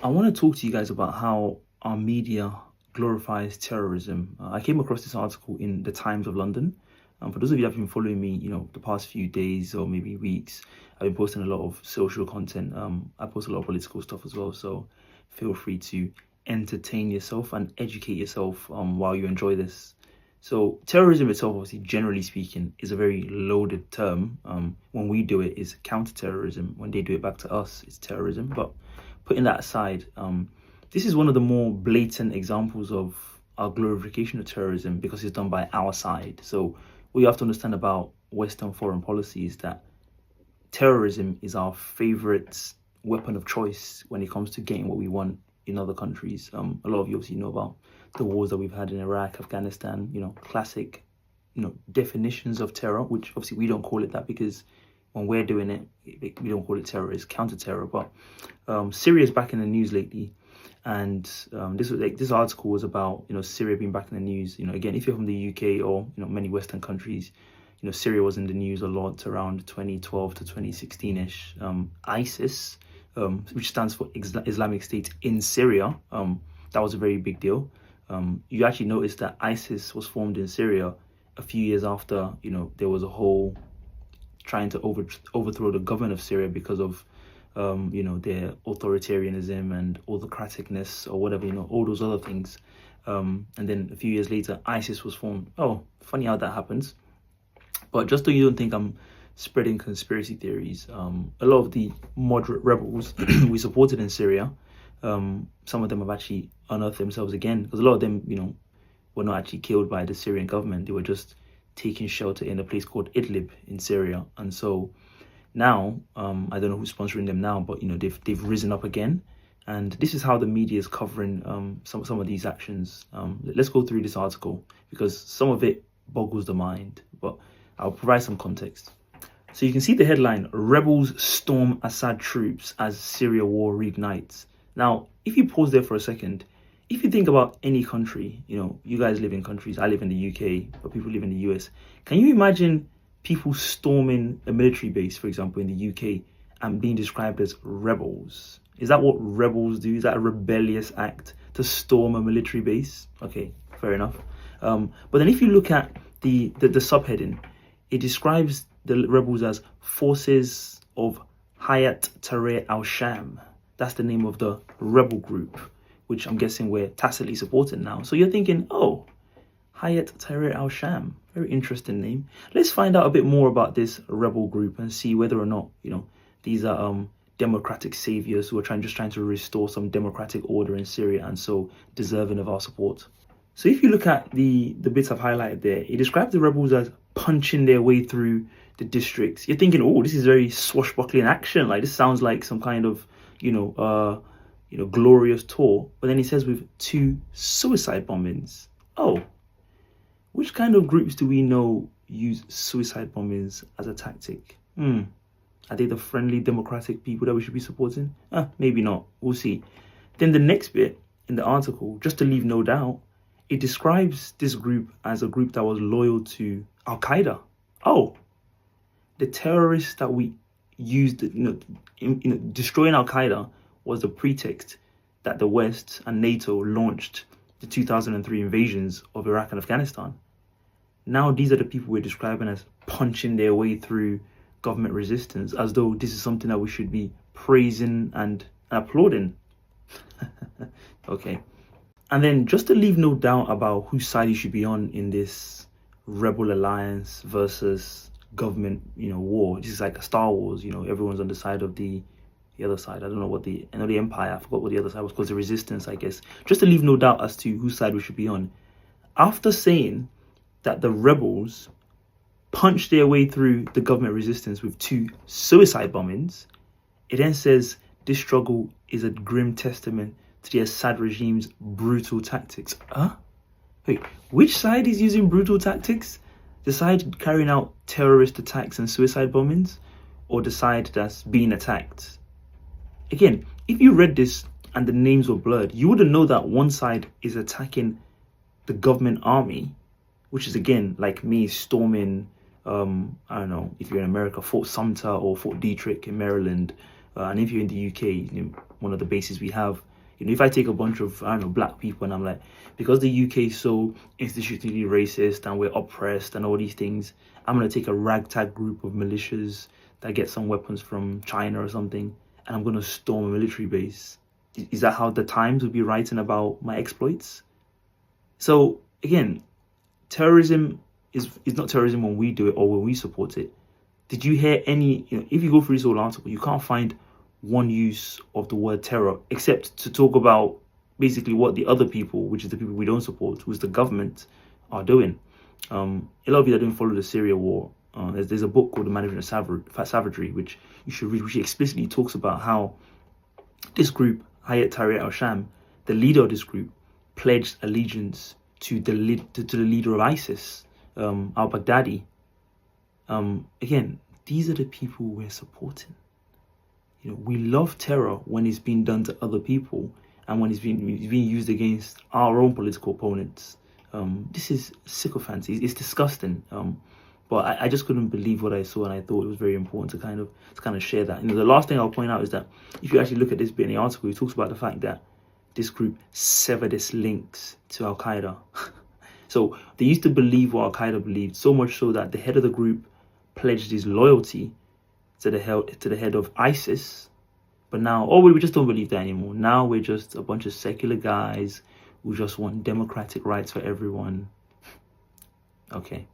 I want to talk to you guys about how our media glorifies terrorism. I came across this article in the Times of London. For those of you that have been following me, the past few days or maybe weeks, I've been posting a lot of social content. I post a lot of political stuff as well, so feel free to entertain yourself and educate yourself while you enjoy this. So terrorism itself, obviously, generally speaking, is a very loaded term. When we do it, is counter-terrorism. When they do it back to us, it's terrorism. But putting that aside, this is one of the more blatant examples of our glorification of terrorism because it's done by our side. So what you have to understand about Western foreign policy is that terrorism is our favorite weapon of choice when it comes to getting what we want in other countries. A lot of you obviously know about the wars that we've had in Iraq, Afghanistan, classic, definitions of terror, which obviously we don't call it that because when we're doing it, we don't call it terror, it's counter-terror. But Syria is back in the news lately. And this article was about, Syria being back in the news. Again, if you're from the UK or, many Western countries, Syria was in the news a lot around 2012 to 2016-ish. ISIS, which stands for Islamic State in Syria, that was a very big deal. You actually notice that ISIS was formed in Syria a few years after, there was a whole trying to overthrow the government of Syria because of, their authoritarianism and autocraticness or whatever, all those other things. And then a few years later, ISIS was formed. Oh, funny how that happens. But just so you don't think I'm spreading conspiracy theories, a lot of the moderate rebels we supported in Syria, some of them have actually unearthed themselves again, because a lot of them, were not actually killed by the Syrian government. They were just taking shelter in a place called Idlib in Syria. And so now, I don't know who's sponsoring them now, but they've risen up again. And this is how the media is covering some of these actions. Let's go through this article because some of it boggles the mind, but I'll provide some context. So you can see the headline: Rebels storm Assad troops as Syria war reignites. Now, if you pause there for a second, if you think about any country, you guys live in countries, I live in the UK, but people live in the US. Can you imagine people storming a military base, for example, in the UK and being described as rebels? Is that what rebels do? Is that a rebellious act to storm a military base? Okay, fair enough. But then if you look at the subheading, it describes the rebels as forces of Hayat Tahrir al-Sham. That's the name of the rebel group, which I'm guessing we're tacitly supporting now. So you're thinking, oh, Hayat Tahrir al-Sham, very interesting name. Let's find out a bit more about this rebel group and see whether or not, these are democratic saviors who are just trying to restore some democratic order in Syria and so deserving of our support. So if you look at the bits I've highlighted there, it describes the rebels as punching their way through the districts. You're thinking, oh, this is very swashbuckling action. Like, this sounds like some kind of, glorious tour. But then he says with 2 suicide bombings. Oh, which kind of groups do we know use suicide bombings as a tactic? Are they the friendly democratic people that we should be supporting? Maybe not. We'll see. Then the next bit in the article, just to leave no doubt, it describes this group as a group that was loyal to Al-Qaeda. Oh, the terrorists that we used, destroying Al-Qaeda was the pretext that the West and NATO launched the 2003 invasions of Iraq and Afghanistan. Now these are the people we're describing as punching their way through government resistance, as though this is something that we should be praising and applauding. Okay. And then just to leave no doubt about whose side you should be on in this rebel alliance versus government, war. This is like a Star Wars, everyone's on the side of the other side. I know the Empire, I forgot what the other side was called, the Resistance, I guess. Just to leave no doubt as to whose side we should be on. After saying that the rebels punched their way through the government resistance with 2 suicide bombings, it then says this struggle is a grim testament to the Assad regime's brutal tactics. Wait, which side is using brutal tactics? The side carrying out terrorist attacks and suicide bombings, or the side that's being attacked? Again, if you read this and the names were blurred, you wouldn't know that one side is attacking the government army, which is, again, like me storming, I don't know, if you're in America, Fort Sumter or Fort Detrick in Maryland, and if you're in the UK, one of the bases we have You know, if I take a bunch of, I don't know, black people and I'm like, because the UK is so institutionally racist and we're oppressed and all these things, I'm going to take a ragtag group of militias that get some weapons from China or something, and I'm going to storm a military base. Is that how the Times would be writing about my exploits? So again, terrorism is not terrorism when we do it or when we support it. Did you hear any, you know, if you go through this whole article, you can't find one use of the word terror except to talk about basically what the other people, which is the people we don't support, who's the government, are doing. A lot of you that don't follow the Syria war, there's a book called The Management of Savagery, which you should read, which explicitly talks about how this group, Hayat Tahrir al-Sham, the leader of this group, pledged allegiance to the leader of ISIS, al-Baghdadi. Again, these are the people we're supporting. You know, we love terror when it's being done to other people and when it's being used against our own political opponents. This is sycophancy. It's disgusting. But I just couldn't believe what I saw, and I thought it was very important to kind of share that. You know, the last thing I'll point out is that if you actually look at this bit in the article, it talks about the fact that this group severed its links to Al Qaeda. So they used to believe what Al Qaeda believed, so much so that the head of the group pledged his loyalty to the head of ISIS. But now, we just don't believe that anymore. Now we're just a bunch of secular guys who just want democratic rights for everyone. Okay.